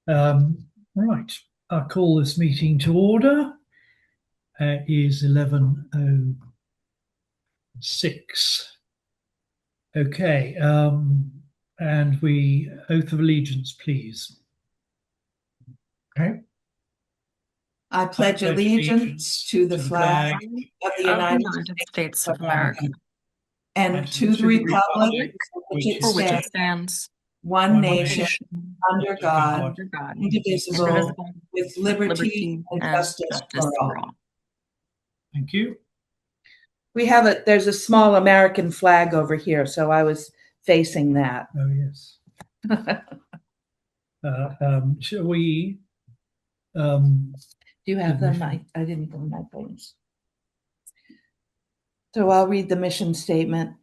Right, I'll call this meeting to order. It is 11:06. Okay, and we oath of allegiance, please. Okay. I pledge allegiance to the flag of the United States of America and to the republic for which it stands, one nation, under God, indivisible, with liberty and justice for all. Thank you. There's a small American flag over here, so I was facing that. Oh, yes. Shall we? Do you have them? I didn't bring my things. So I'll read the mission statement.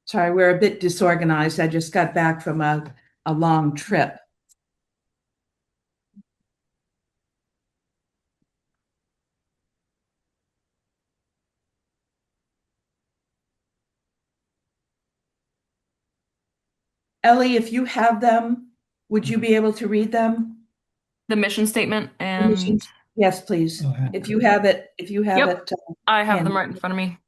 Sorry, we're a bit disorganized. I just got back from a long trip. Ellie, if you have them, would you be able to read them? The mission statement and yes, please. If you have it, I have them right in front of me.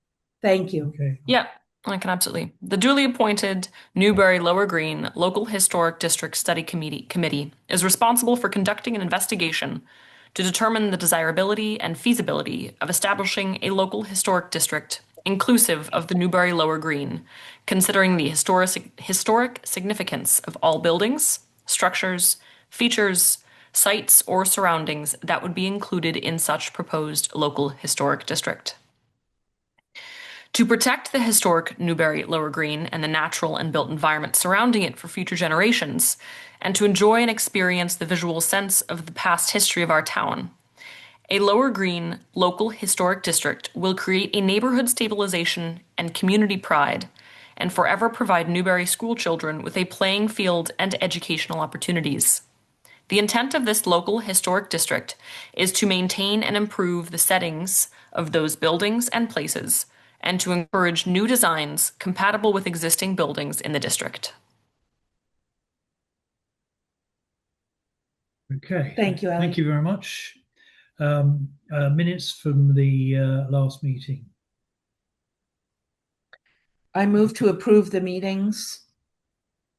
Thank you. Okay. Yep, I can absolutely. The duly appointed Newbury Lower Green Local Historic District Study Committee is responsible for conducting an investigation to determine the desirability and feasibility of establishing a local historic district inclusive of the Newbury Lower Green, considering the historic significance of all buildings, structures, features, sites, or surroundings that would be included in such proposed local historic district. To protect the historic Newbury Lower Green and the natural and built environment surrounding it for future generations, and to enjoy and experience the visual sense of the past history of our town, a Lower Green local historic district will create a neighborhood stabilization and community pride, and forever provide Newbury school children with a playing field and educational opportunities. The intent of this local historic district is to maintain and improve the settings of those buildings and places, and to encourage new designs compatible with existing buildings in the district. Okay. Thank you, Ellie. Thank you very much. Minutes from the last meeting. I move to approve the meetings.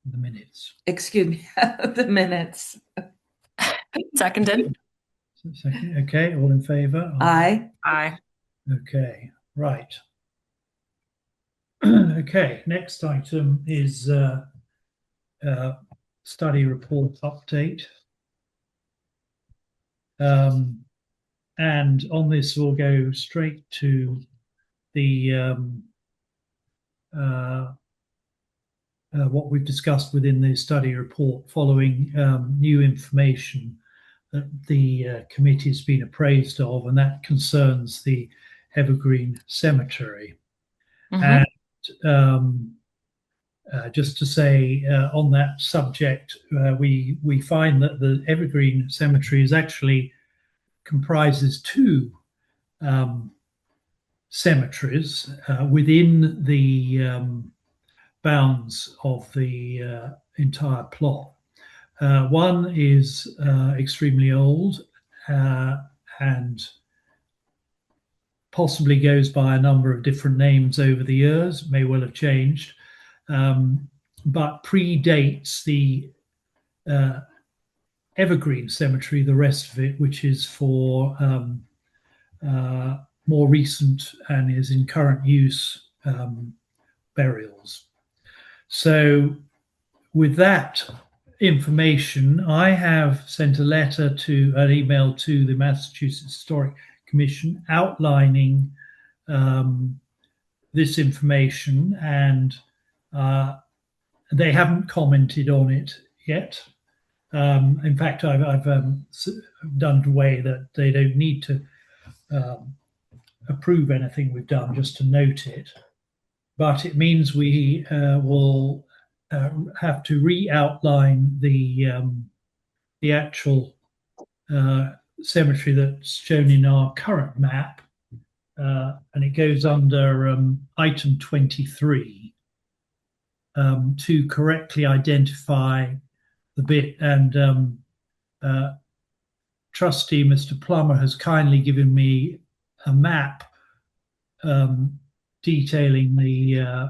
The minutes. Excuse me, the minutes. Seconded. Second. Okay, all in favor? Aye. Aye. Okay, right. Okay, next item is study report update. And on this, we'll go straight to the what we've discussed within the study report following new information that the committee has been appraised of, and that concerns the Evergreen Cemetery. Mm-hmm. And just to say on that subject, we find that the Evergreen Cemetery is actually comprises two cemeteries within the bounds of the entire plot. One is extremely old and possibly goes by a number of different names over the years, may well have changed, but predates the Evergreen Cemetery, the rest of it, which is for more recent and is in current use burials. So with that information, I have sent an email to the Massachusetts Historic Commission outlining this information, and they haven't commented on it yet. In fact, I've done it in a way that they don't need to approve anything we've done, just to note it. But it means we will have to re-outline the actual cemetery that's shown in our current map, and it goes under item 23. to correctly identify the bit. And Trustee Mr. Plummer has kindly given me a map detailing the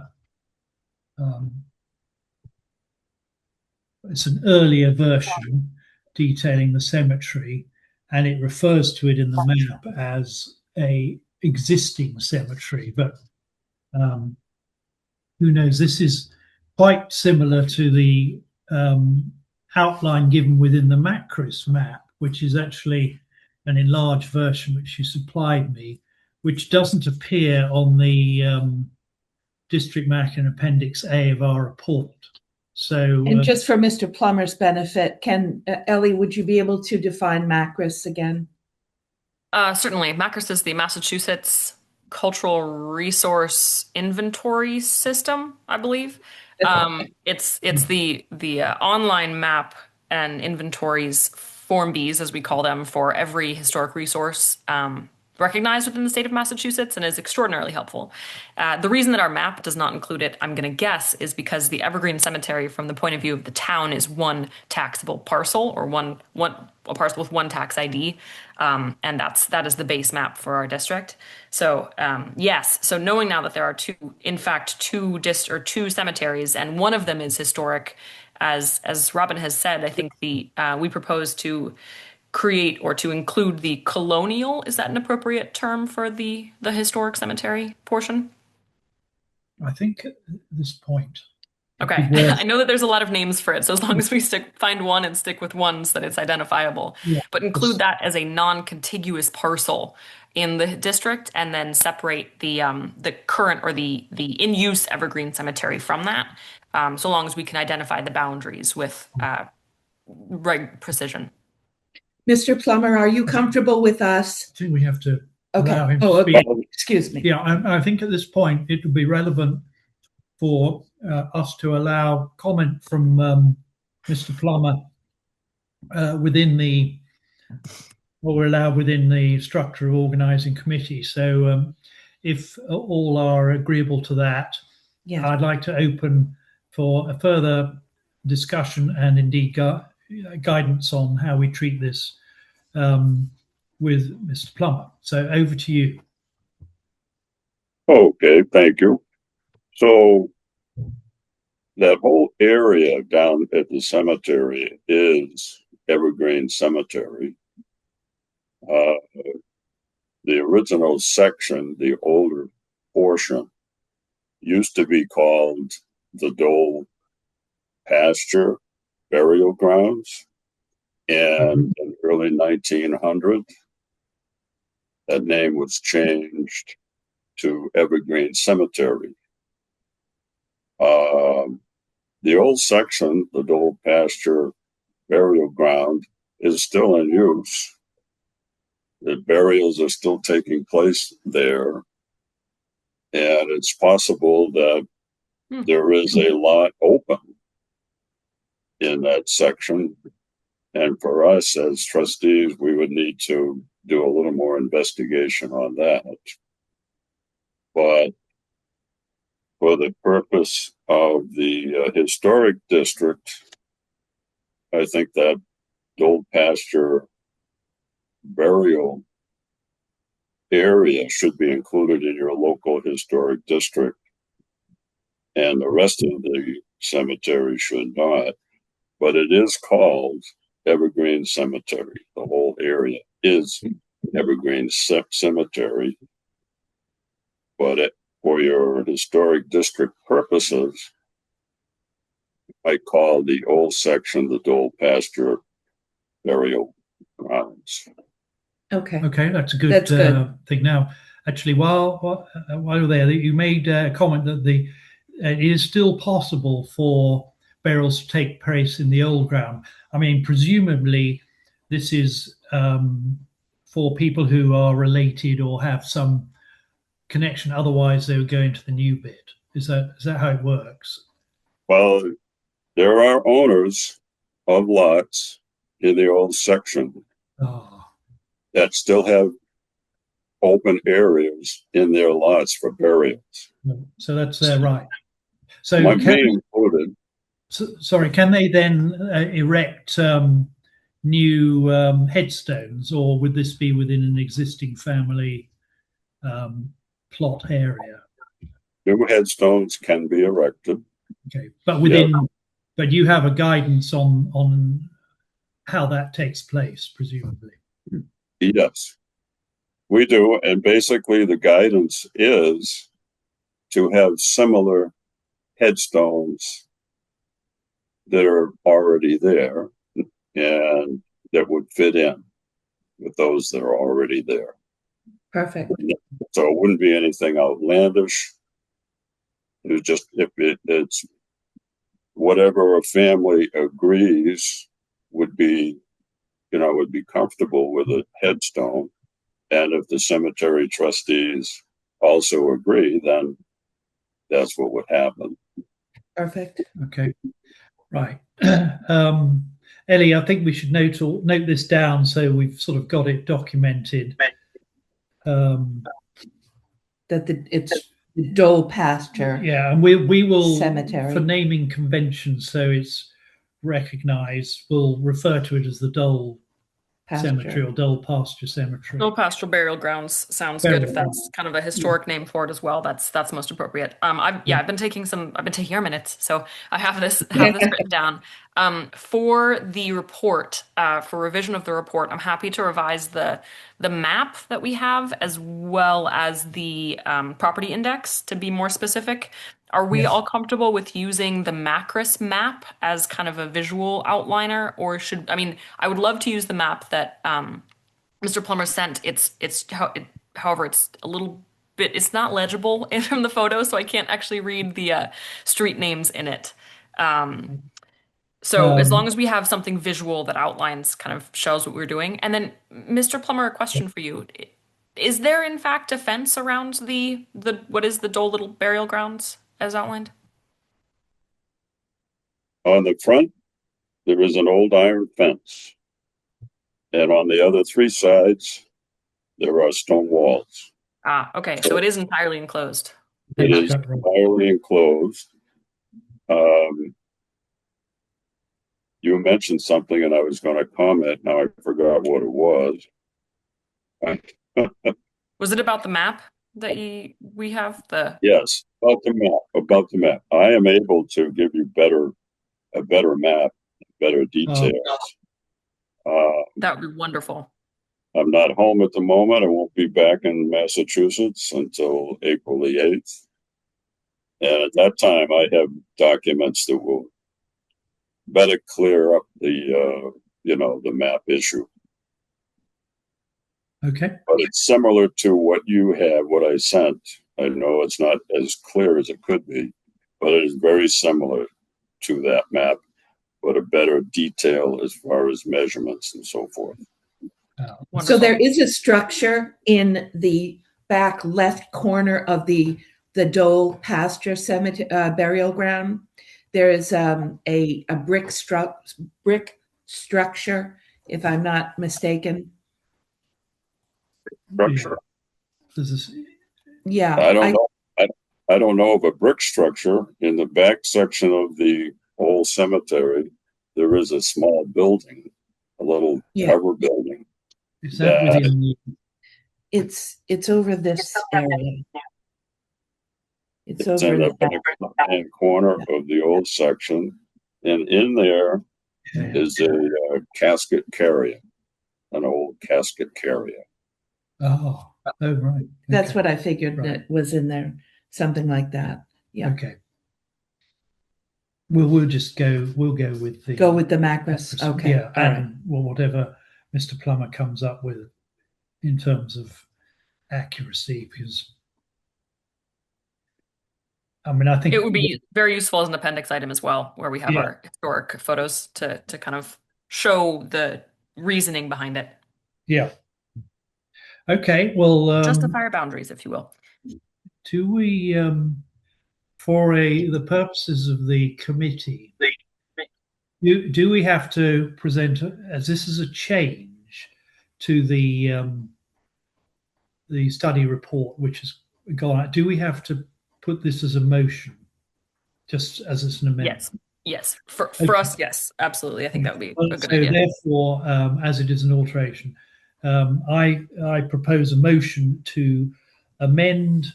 it's an earlier version detailing the cemetery, and it refers to it in the map as a existing cemetery. But who knows? This is quite similar to the outline given within the Macris map, which is actually an enlarged version which you supplied me, which doesn't appear on the district map in Appendix A of our report. So, and just for Mr. Plummer's benefit, Ellie, would you be able to define Macris again? Certainly. Macris is the Massachusetts Cultural Resource Inventory System, I believe. It's the online map and inventories, Form Bs, as we call them, for every historic resource recognized within the state of Massachusetts, and is extraordinarily helpful. The reason that our map does not include it, I'm going to guess, is because the Evergreen Cemetery, from the point of view of the town, is one taxable parcel, or a parcel with one tax ID, and that is the base map for our district. So yes, so knowing now that there are two cemeteries, and one of them is historic, as Robin has said, I think we propose to create or to include the colonial. Is that an appropriate term for the historic cemetery portion? I think at this point. Okay. I know that there's a lot of names for it, so as long as we find one and stick with one so that it's identifiable, but include that as a non-contiguous parcel in the district, and then separate the current or the in-use Evergreen Cemetery from that, so long as we can identify the boundaries with right precision. Mr. Plummer, are you comfortable with us? I think we have to allow him to speak. Okay. Excuse me. Yeah, I think at this point it would be relevant for us to allow comment from Mr. Plummer within what we're allowed within the structure of organising committee. So if all are agreeable to that, I'd like to open for a further discussion and indeed guidance on how we treat this with Mr. Plummer. So over to you. Okay, thank you. So that whole area down at the cemetery is Evergreen Cemetery. The original section, the older portion, used to be called the Dole Pasture Burial Grounds. And in early 1900, that name was changed to Evergreen Cemetery. The old section, the Dole Pasture Burial Ground, is still in use. The burials are still taking place there. And it's possible that there is a lot open in that section. And for us as trustees, we would need to do a little more investigation on that. But for the purpose of the historic district, I think that Dole Pasture burial area should be included in your local historic district, and the rest of the cemetery should not. But it is called Evergreen Cemetery. The whole area is Evergreen Cemetery. But for your historic district purposes, I call the old section the Dole Pasture Burial Grounds. Okay, that's a good thing. Now, actually, while you're there, you made a comment that it is still possible for burials to take place in the old ground. I mean, presumably, this is for people who are related or have some connection. Otherwise, they would go into the new bit. Is that how it works? Well, there are owners of lots in the old section that still have open areas in their lots for burials. So that's their right. So might be included. Sorry, can they then erect new headstones, or would this be within an existing family plot area? New headstones can be erected. Okay, but within, but you have a guidance on how that takes place, presumably. Yes, we do, and basically the guidance is to have similar headstones that are already there and that would fit in with those that are already there. Perfect. So it wouldn't be anything outlandish. It was just, if it's whatever a family agrees would be, would be comfortable with a headstone. And if the cemetery trustees also agree, then that's what would happen. Perfect. Okay, right. Ellie, I think we should note this down so we've sort of got it documented. That it's the Dole pasture. Yeah, and we will, cemetery. For naming conventions, so it's recognized, we'll refer to it as the Dole Cemetery or Dole Pasture Cemetery. Dole Pasture Burial Grounds sounds good. If that's kind of a historic name for it as well, that's most appropriate. I've been taking your minutes, so I have this written down. For the report, for revision of the report, I'm happy to revise the map that we have as well as the property index to be more specific. Are we all comfortable with using the Macris map as kind of a visual outliner, or I would love to use the map that Mr. Plummer sent. However, it's a little bit, it's not legible from the photo, so I can't actually read the street names in it. So as long as we have something visual that outlines, kind of shows what we're doing. And then, Mr. Plummer, a question for you. Is there in fact a fence around the what is the Dole Little Burial Grounds as outlined? On the front, there is an old iron fence. And on the other three sides, there are stone walls. Okay. So it is entirely enclosed. It is entirely enclosed. You mentioned something and I was going to comment. Now I forgot what it was. Was it about the map that we have? Yes, about the map. I am able to give you a better map, better details. That would be wonderful. I'm not home at the moment. I won't be back in Massachusetts until April the 8th. And at that time, I have documents that will better clear up the map issue. Okay. But it's similar to what you have, what I sent. I know it's not as clear as it could be, but it is very similar to that map, but a better detail as far as measurements and so forth. So there is a structure in the back left corner of the Dole Pasture Cemetery burial ground. There is a brick structure, if I'm not mistaken. Structure. Yeah. I don't know of a brick structure. In the back section of the old cemetery, there is a small building, a little cover building. Is that within the... It's over this area. It's over in the left-hand corner of the old section, and in there is a casket carrier, an old casket carrier. Oh, right. Okay. That's what I figured that was in there, something like that. Yeah. Okay. We'll just go. We'll go with the Macris. Okay. Yeah, and whatever Mr. Plummer comes up with in terms of accuracy, because I think it would be very useful as an appendix item as well, where we have our historic photos to kind of show the reasoning behind it. Yeah. Okay. Well, justify our boundaries, if you will. Do we, for the purposes of the committee, do we have to present, as this is a change to the study report, which has gone out, do we have to put this as a motion just as it's an amendment. Yes. For us, yes, absolutely. I think that would be a good idea. Therefore, as it is an alteration, I propose a motion to amend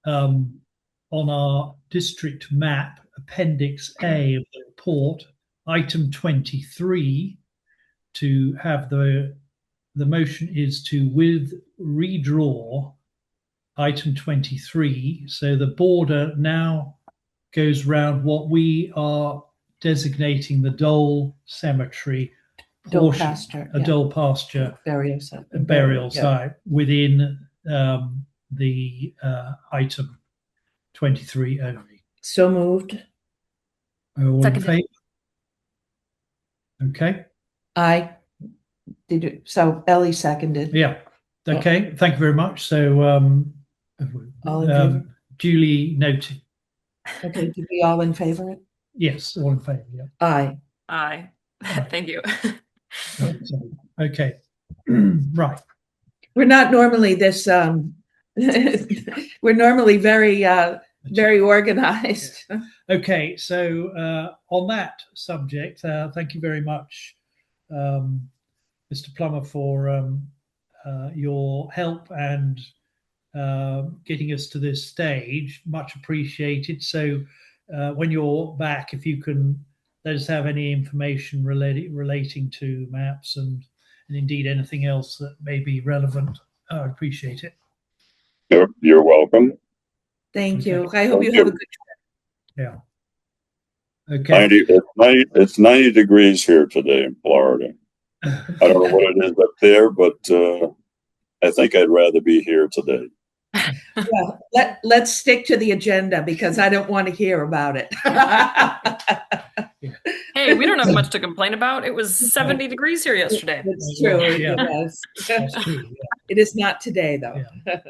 on our district map, Appendix A of the report, item 23, to have the motion is to redraw item 23. So the border now goes round what we are designating the Dole Cemetery portion, Dole pasture burial site within the item 23 only. So moved. All in favor? Okay. Aye. So Ellie seconded. Yeah. Okay. Thank you very much. So all in favor? Duly noted. Okay. Did we all in favor? Yes, all in favor. Yeah. Aye. Aye. Thank you. Okay. Right. We're not normally this. We're normally very organized. Okay. So on that subject, thank you very much, Mr. Plummer, for your help and getting us to this stage. Much appreciated. So when you're back, if you can let us have any information relating to maps and indeed anything else that may be relevant, I'd appreciate it. You're welcome. Thank you. I hope you have a good trip. Yeah. Okay. It's 90 degrees here today in Florida. I don't know what it is up there, but I think I'd rather be here today. Well, let's stick to the agenda because I don't want to hear about it. Hey, we don't have much to complain about. It was 70 degrees here yesterday. It's true. Yeah. That's true. Yeah. It is not today, though. Yeah.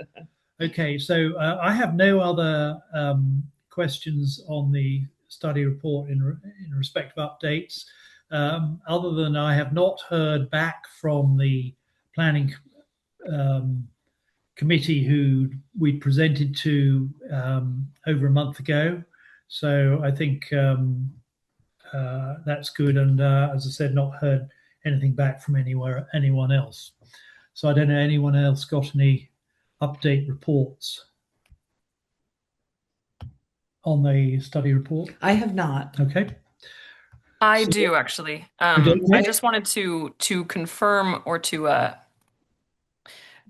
Okay, so I have no other questions on the study report in respect of updates, other than I have not heard back from the planning committee who we presented to over a month ago. So I think that's good. And as I said, not heard anything back from anyone else. So I don't know, anyone else got any update reports on the study report? I have not. Okay. I do actually. I just wanted to confirm or to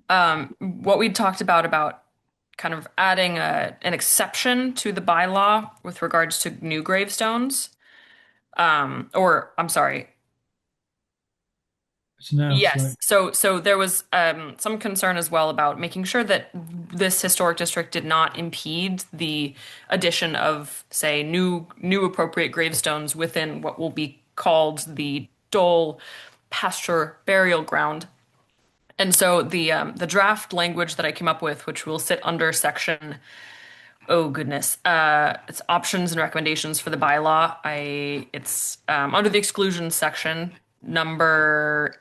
what we talked about kind of adding an exception to the bylaw with regards to new gravestones. Or I'm sorry. Yes. So there was some concern as well about making sure that this historic district did not impede the addition of, say, new appropriate gravestones within what will be called the Dole pasture burial ground. And so the draft language that I came up with, which will sit under section, oh goodness, it's options and recommendations for the bylaw. It's under the exclusion section, number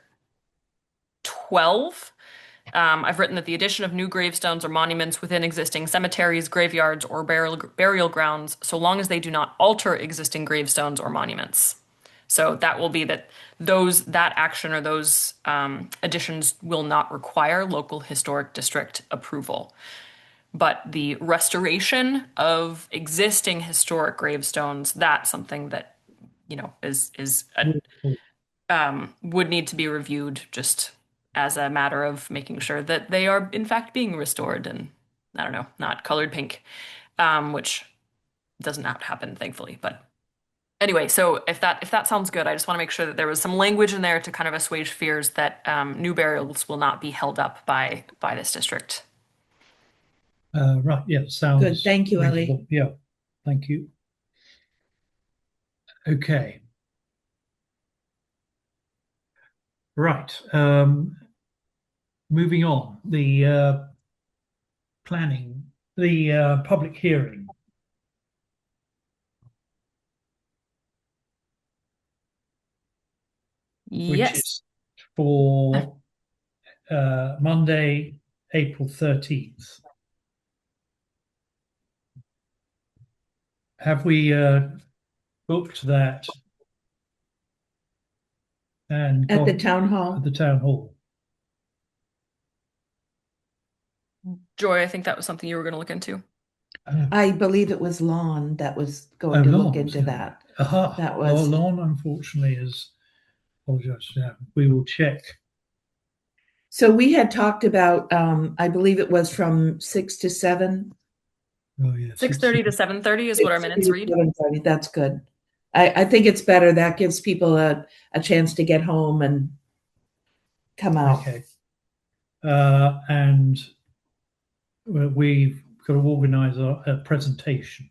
12. I've written that the addition of new gravestones or monuments within existing cemeteries, graveyards, or burial grounds, so long as they do not alter existing gravestones or monuments. So that will be that that action or those additions will not require local historic district approval. But the restoration of existing historic gravestones, that's something that, would need to be reviewed just as a matter of making sure that they are in fact being restored and, I don't know, not colored pink, which does not happen, thankfully. But anyway, so if that sounds good, I just want to make sure that there was some language in there to kind of assuage fears that new burials will not be held up by this district. Right, yeah, sounds good. Thank you, reasonable. Ellie. Yeah, thank you. Okay. Right. Moving on, the public hearing. Yes. Which is for Monday, April 13th. have we booked that and At the got town hall? at the town hall? Joy, I think that was something you were going to look into. I believe it was Lon that was going to look into that. That was Lon, unfortunately, is apologized. Yeah, we will check. So we had talked about, I believe it was from 6 to 7. Oh yeah, 6:30 to 7:30 is what our minutes read. 7:30. That's good. I think it's better. That gives people a chance to get home and come out. Okay. And we've got to organize a presentation.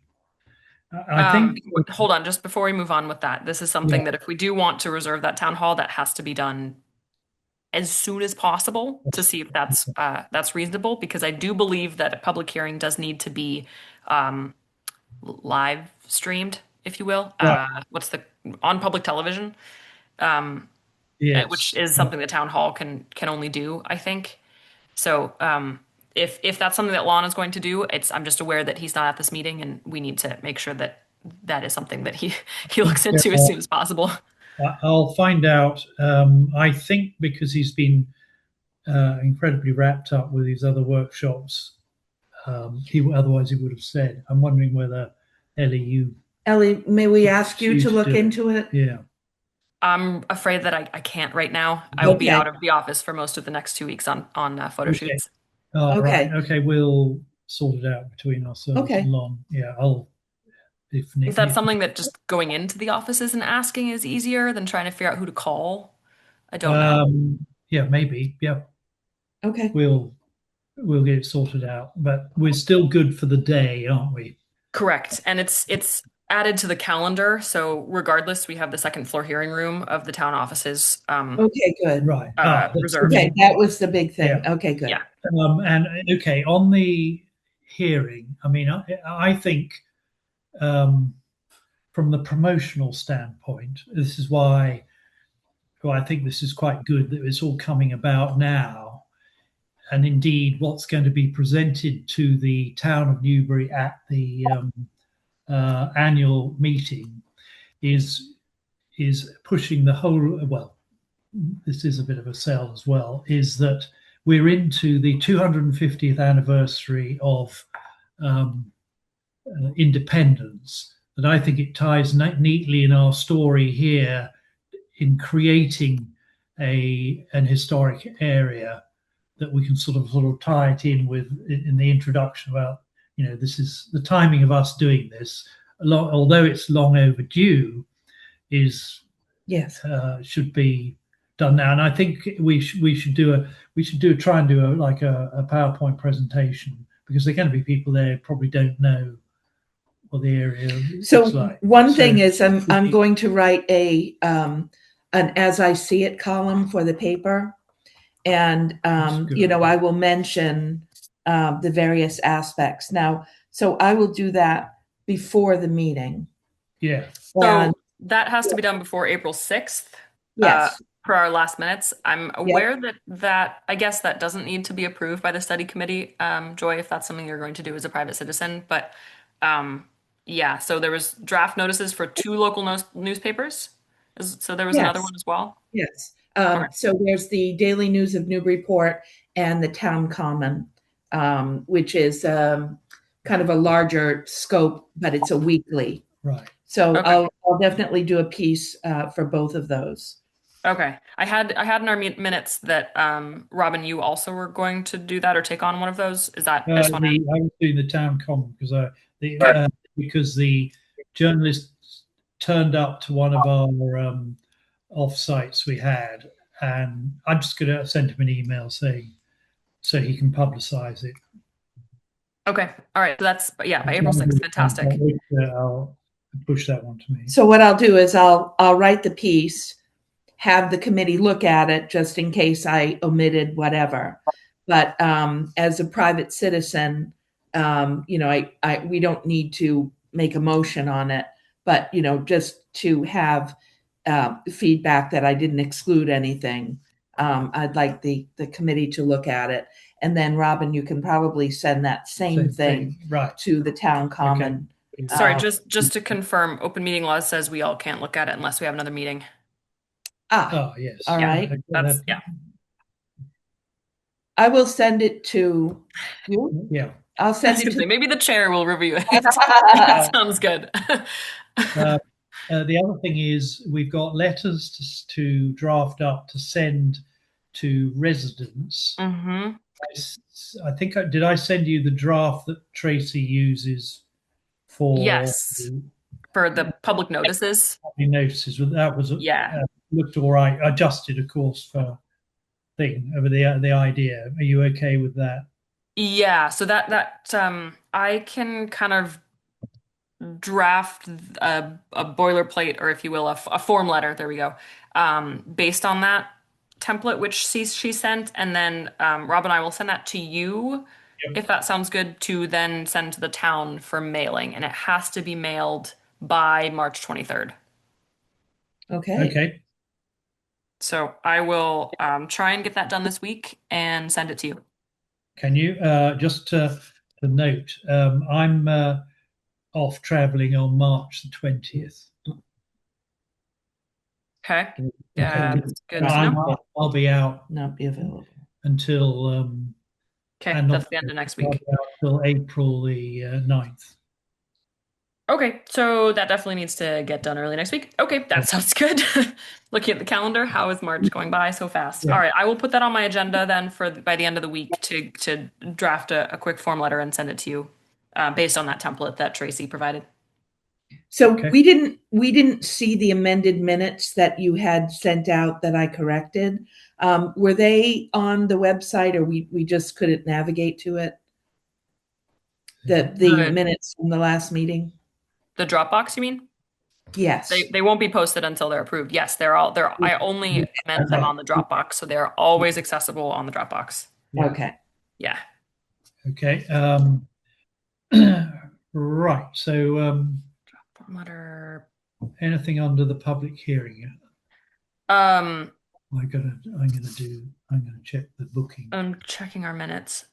I think. Hold on, just before we move on with that, this is something that if we do want to reserve that town hall, that has to be done as soon as possible to see if that's reasonable, because I do believe that a public hearing does need to be live streamed, if you will. Right. On public television, Yes. which is something the town hall can only do, I think. So if that's something that Lon is going to do, I'm just aware that he's not at this meeting, and we need to make sure that that is something that he looks into as soon as possible. I'll find out. I think because he's been incredibly wrapped up with these other workshops, otherwise he would have said. I'm wondering whether Ellie, may we ask you to look into it? Yeah. I'm afraid that I can't right now. I will be out of the office for most of the next 2 weeks on photo shoots. Oh, okay. Right. Okay, we'll sort it out between ourselves and Lon. Yeah, Is that something that just going into the offices and asking is easier than trying to figure out who to call? I don't know. Yeah, maybe. Yeah. Okay. We'll get it sorted out, but we're still good for the day, aren't we? Correct. And it's added to the calendar. So regardless, we have the second floor hearing room of the town offices. Okay, good. Right. Reserved. Okay, that was the big thing. Yeah. Okay, good. Yeah. And okay, on the hearing, I mean, I think from the promotional standpoint, this is why I think this is quite good that it's all coming about now. And indeed, what's going to be presented to the town of Newbury at the annual meeting is pushing the whole, well, this is a bit of a sell as well, is that we're into the 250th anniversary of independence. And I think it ties neatly in our story here in creating an historic area that we can sort of tie it in with in the introduction about, this is the timing of us doing this, although it's long overdue, is should be done now. And I think we should try and do a PowerPoint presentation, because there are going to be people there who probably don't know what the area looks like. One thing is I'm going to write an as I see it column for the paper. And, I will mention the various aspects. Now, so I will do that before the meeting. Yeah. So that has to be done before April 6th. Yes. For our last minutes. I'm aware that I guess that doesn't need to be approved by the study committee, Joy, if that's something you're going to do as a private citizen. But so there was draft notices for 2 local newspapers. So there was another one as well? Yes. So there's the Daily News of Newburyport and the Town Common, which is kind of a larger scope, but it's a weekly. Right. So I'll definitely do a piece for both of those. Okay. I had in our minutes that Robin, you also were going to do that or take on one of those. Is that? I was doing the Town Common because the journalist turned up to one of our off-sites we had, and I'm just going to send him an email saying so he can publicize it. Okay. All right. So that's by April 6th. Fantastic. I'll push that one to me. So what I'll do is I'll write the piece, have the committee look at it just in case I omitted whatever. But as a private citizen, we don't need to make a motion on it, but just to have feedback that I didn't exclude anything. I'd like the committee to look at it. And then Robin, you can probably send that same thing right to the Town Common Sorry, just to confirm, open meeting law says we all can't look at it unless we have another meeting. Ah, yes. all right. That's, yeah. I will send it to you. Yeah. I'll send it to maybe the chair will review it. That sounds good. The other thing is we've got letters to draft up to send to residents. Mm-hmm. I think did I send you the draft that Tracy uses for for the public notices? Notices. That was looked all right. Adjusted, of course, for thing over the idea. Are you okay with that? Yeah. So that I can kind of draft a boilerplate, or if you will, a form letter. There we go. Based on that template which she sent, and then Rob and I will send that to you, if that sounds good, to then send to the town for mailing, and it has to be mailed by March 23rd. Okay. So I will try and get that done this week and send it to you. Can you just to note, I'm off traveling on March the 20th. Okay. Yeah, that's good to know. I'll be out. Not be available until okay, that's the end of next week. Until April the 9th. Okay, so that definitely needs to get done early next week. Okay, that sounds good. Looking at the calendar, how is March going by so fast? Yeah. All right, I will put that on my agenda then for by the end of the week to draft a quick form letter and send it to you based on that template that Tracy provided. So we didn't see the amended minutes that you had sent out that I corrected. Were they on the website, or we just couldn't navigate to it? The minutes from the last meeting. The Dropbox, you mean? Yes. They won't be posted until they're approved. Yes, they're. I only amend them on the Dropbox, so they're always accessible on the Dropbox. Okay. Yeah. Okay. Right. So letter. Anything under the public hearing? I'm gonna check the booking. I'm checking our minutes.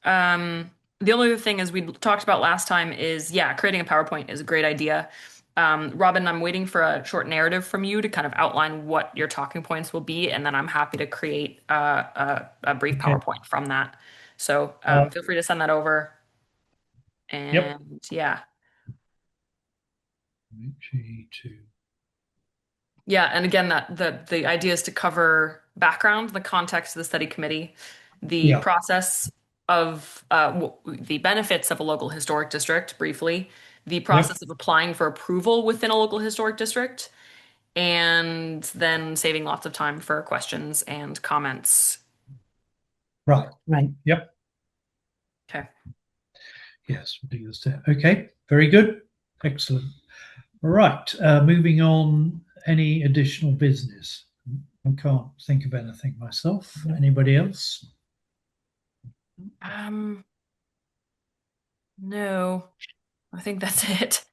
The only other thing, as we talked about last time, is creating a PowerPoint is a great idea. Robin, I'm waiting for a short narrative from you to kind of outline what your talking points will be, and then I'm happy to create a brief PowerPoint from that. So feel free to send that over. And and again, that the idea is to cover background, the context of the study committee, the process of the benefits of a local historic district briefly, the process of applying for approval within a local historic district, and then saving lots of time for questions and comments. Right. Yep. Okay. Yes, we'll do this. Okay, very good. Excellent. All right, moving on. Any additional business? I can't think of anything myself. Anybody else? No, I think that's it.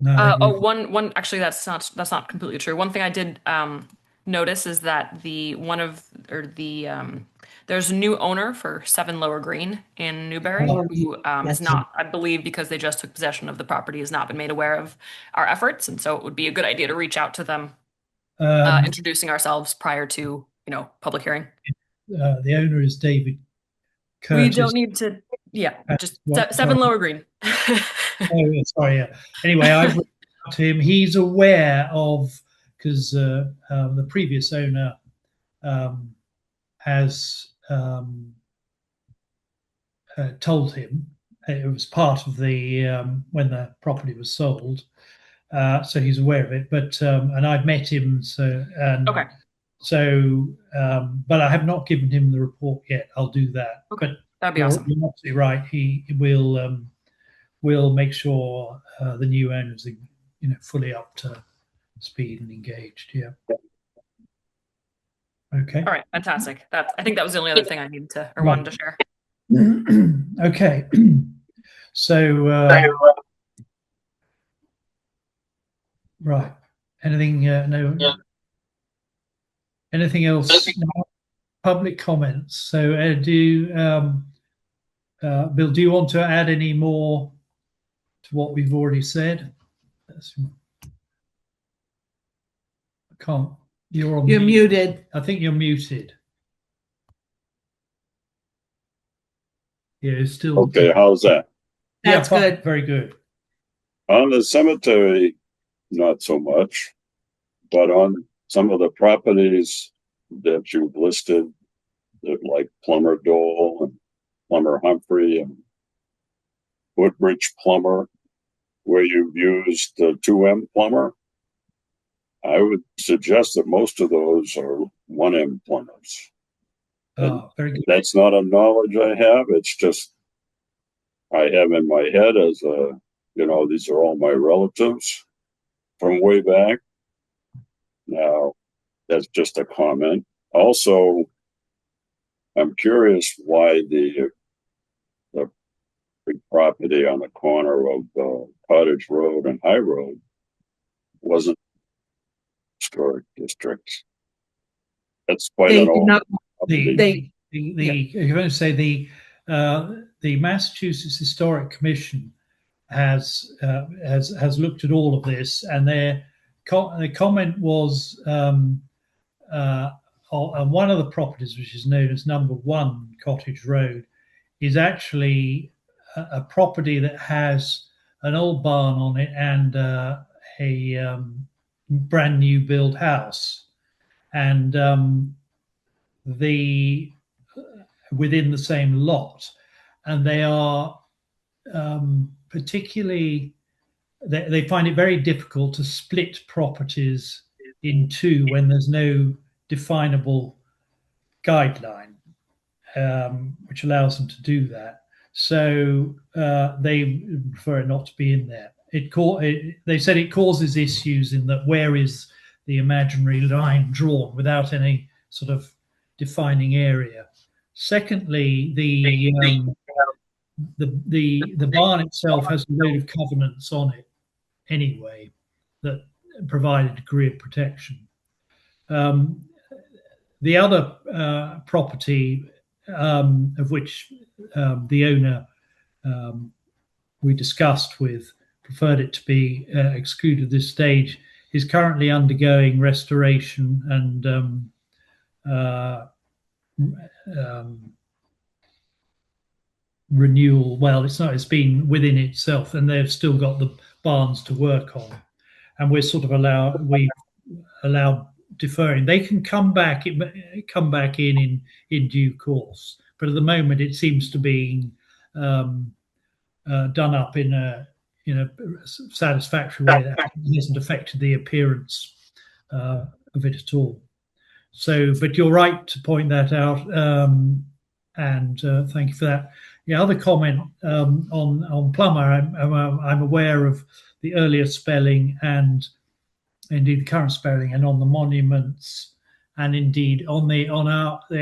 No, one actually that's not completely true. One thing I did notice is that there's a new owner for 7 Lower Green in Newbury who is not, I believe, because they just took possession of the property, has not been made aware of our efforts, and so it would be a good idea to reach out to them, introducing ourselves prior to public hearing. The owner is David Curtis. We don't need to. Just 7 Lower Green. Oh, sorry. Yeah. Anyway, I've reached out to him. He's aware of, because the previous owner has told him it was part of the when the property was sold, so he's aware of it. But and I've met him, but I have not given him the report yet. I'll do that. Okay. But that'd be awesome. You're absolutely right. He will make sure the new owners are fully up to speed and engaged. Yeah. Okay. All right. Fantastic. I think that was the only other thing I needed to wanted to share. Okay. So right. Anything? No. Anything else? No. Public comments. So Bill, do you want to add any more to what we've already said? I can't. You're muted. I think you're muted. Yeah, it's still Okay, how's that? That's good. Very good. On the cemetery, not so much, but on some of the properties that you've listed, like Plummer Dole and Plummer Humphrey and Woodbridge Plummer, where you've used the 2M plumber, I would suggest that most of those are 1M plumbers. Very good. That's not a knowledge I have. It's just I have in my head as these are all my relatives from way back. Now, that's just a comment. Also, I'm curious why the big property on the corner of Cottage Road and High Road wasn't historic district. That's quite an old property. You're going to say the Massachusetts Historic Commission has looked at all of this, and their comment was on one of the properties, which is known as Number 1 Cottage Road, is actually a property that has an old barn on it and a brand new build house, and within the same lot, and they are particularly they find it very difficult to split properties in two when there's no definable guideline which allows them to do that. So they prefer it not to be in there. They said it causes issues in that where is the imaginary line drawn without any sort of defining area. Secondly, the barn itself has a load of covenants on it anyway that provide a degree of protection. The other property of which the owner we discussed with preferred it to be excluded at this stage is currently undergoing restoration and renewal. Well, it's been within itself, and they've still got the barns to work on, and we're sort of allowed deferring. They can come back in due course, but at the moment it seems to be done up in a satisfactory way that hasn't affected the appearance of it at all. So, but you're right to point that out, and thank you for that. The other comment on Plummer, I'm aware of the earlier spelling and indeed the current spelling, and on the monuments, and indeed on the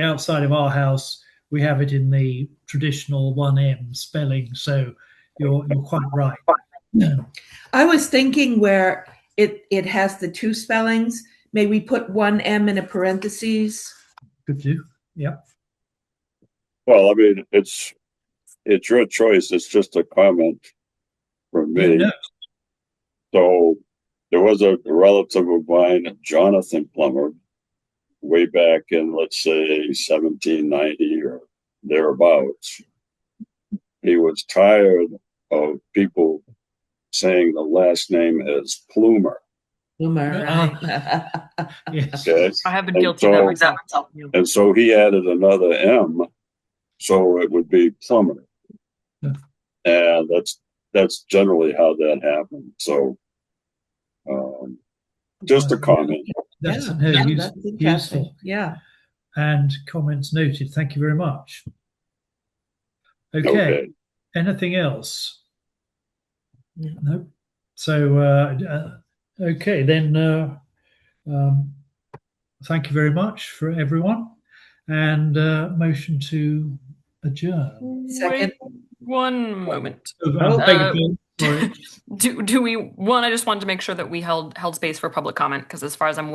outside of our house, we have it in the traditional 1M spelling. So you're quite right. I was thinking where it has the two spellings, may we put 1M in a parentheses? Could do, yeah. Well, I mean, it's your choice. It's just a comment from me. Yeah. So there was a relative of mine, Jonathan Plummer, way back in, let's say, 1790 or thereabouts. He was tired of people saying the last name as Plumer. Plumer, right. Yes. Okay. I have been guilty of that myself. And so he added another M, so it would be Plummer. Yeah. And that's generally how that happened. So just a comment. That's useful. Yeah. And comments noted. Thank you very much. Okay. Anything else? No. So okay, then thank you very much for everyone, and motion to adjourn. Second. Wait one moment. Do we I just wanted to make sure that we held space for public comment, because as far as I'm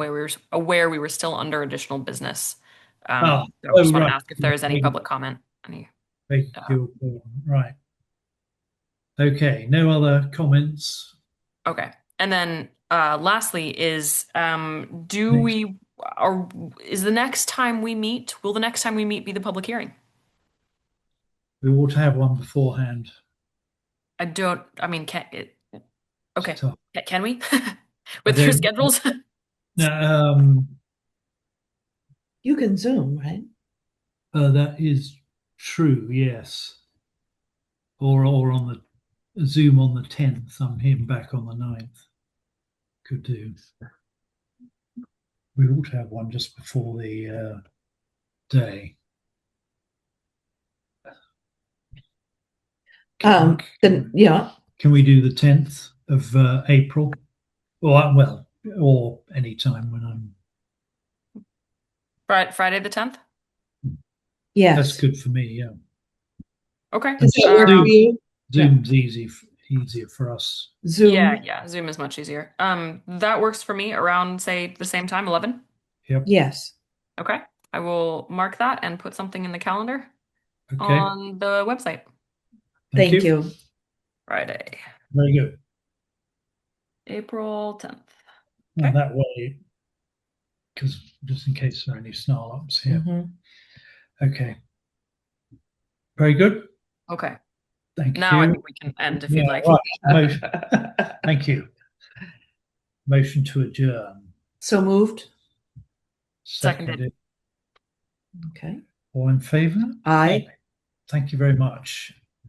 aware, we were still under additional business. So I just want to ask if there is any public comment. Right. Okay, no other comments. Okay. And then lastly is is the next time we meet, will the next time we meet be the public hearing? We ought to have one beforehand. Okay. So, Can we? With their schedules? You can Zoom, right? That is true, yes. Or on the Zoom on the 10th. I'm here back on the 9th. Could do. We ought to have one just before the day. Can we do the 10th of April? Or any time when I'm. Friday the 10th? Yes. That's good for me, yeah. Okay. Zoom's easier for us. Zoom. Yeah. Zoom is much easier. That works for me around, say, the same time, 11? Yep. Yes. Okay. I will mark that and put something in the calendar on the website. Thank you. Friday. Very good. April 10th. Okay. That way, because just in case there are any snarl ups here. Okay. Very good. Okay. Thank you. Now I think we can end if you'd like. Right. Thank you. Motion to adjourn. So moved. Seconded. Okay. All in favour? Aye. Thank you very much.